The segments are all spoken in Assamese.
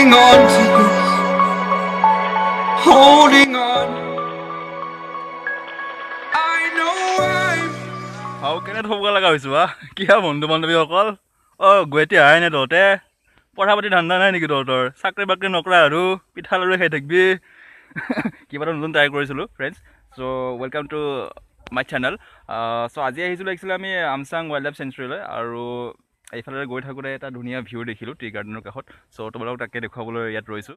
holding on to this, holding on. I know I'm How can I hold like this? Kia বন্ধু বান্ধৱী অকল গুৱাহাটী আহাই নাই তহঁতে পঢ়া পাতি ধান্দা নাই নেকি তহঁতৰ চাকৰি বাকৰি নকৰা আৰু পিঠা লাড়ু খাই থাকিবি কিবা এটা নতুন ট্ৰাই কৰিছিলোঁ friends so' welcome to my channel so' আজি আহিছিলোঁ একচুৱেলি আমি আমচাং ৱাইল্ড লাইফ চেঞ্চুৰীলৈ আৰু এইফালে গৈ থাকোঁতে এটা ধুনীয়া ভিউ দেখিলোঁ টি গাৰ্ডেনৰ কাষত চ' তোমালোকক তাকে দেখুৱাবলৈ ইয়াত ৰৈছোঁ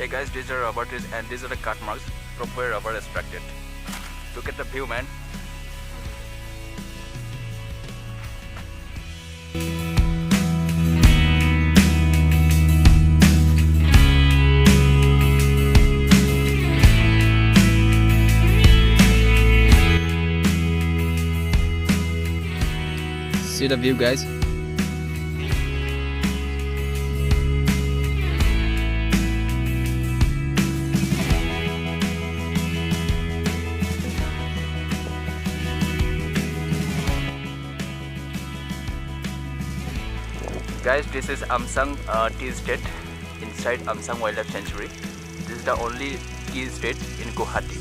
Hey guys, these are rubber trees and these are the cut marks from where rubber is extracted. Look at the view, man. See the view, guys. Guys, this is Amsang Tea Estate inside Amsang Wildlife Sanctuary. This is the only tea estate in Guwahati.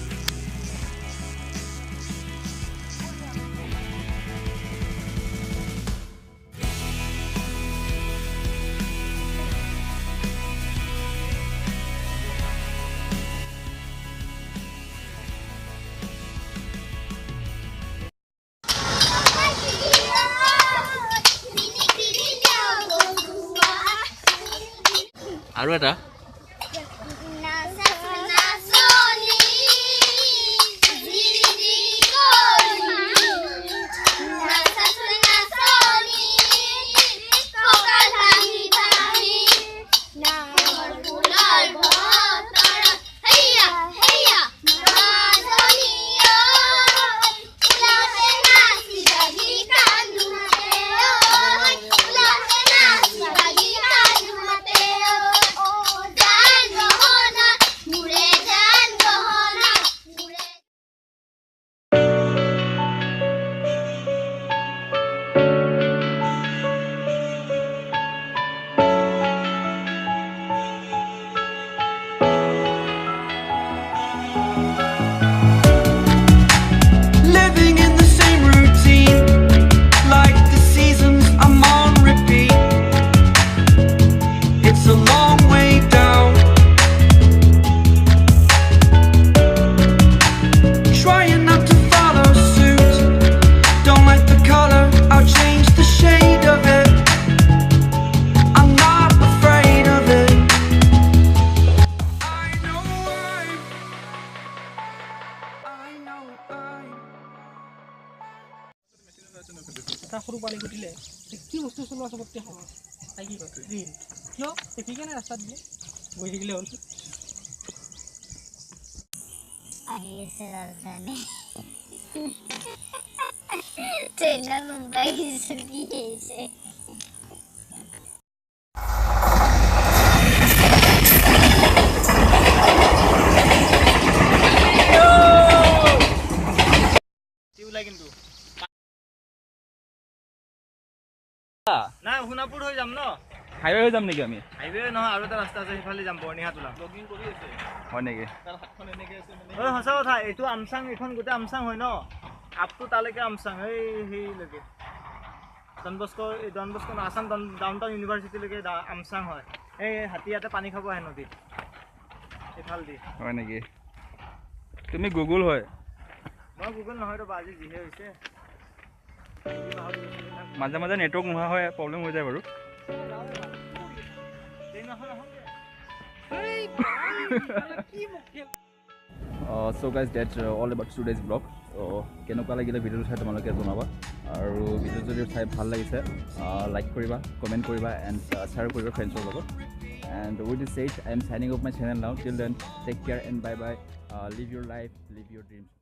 আৰু এটা living in the same routine, like the seasons I'm on repeat. It's a long way down, trying not to follow suit. Don't like the color, I'll change the shade of it. I'm not afraid of it. I know এটা সৰু পানী ঘটিলে কি বস্তু চলোৱা চবতকৈ সহজ তাই কি কয় ঋণ কিয় সেইকাৰণে ৰাস্তাত দিয়ে বহি থাকিলে হ'ল আহিছে ৰাজধানী ট্ৰেইনত মুম্বাই চলি আহিছে নাই সোণাপুৰ হৈ যাম ন হাইৱে হৈ যাম নেকি আমি হাইৱে নহয় আৰু এটা ৰাস্তা আছে সেইফালে যাম বৰ্ণিহাট ওলাম হয় নেকি ঐ সঁচা কথা এইটো আমচাং এইখন গোটেই আমচাং হয় ন আপটো তালৈকে আমচাং সেইলৈকে Don Bosco Assam down town ইউনিভাৰ্চিটিলৈকে আমচাং হয় এই হাতী ইয়াতে পানী খাব আহে নদীত এইফালেদি হয় নেকি তুমি গুগল হয় মই গুগল নহয় ৰ'বা আজি যিহে হৈছে মাজে মাজে নেটৱৰ্ক নোহোৱা হয় প্ৰব্লেম হৈ যায় বাৰু so' guys that all about today's vlog কেনেকুৱা লাগিলে ভিডিঅ'টো চাই তোমালোকে জনাবা আৰু ভিডিঅ' যদি চাই ভাল লাগিছে লাইক কৰিবা কমেণ্ট কৰিবা এণ্ড শ্বেয়াৰ কৰিবা ফ্ৰেণ্ডছৰ লগত and with this said I am signing off my channel now till then take care and bye bye live your life live your dreams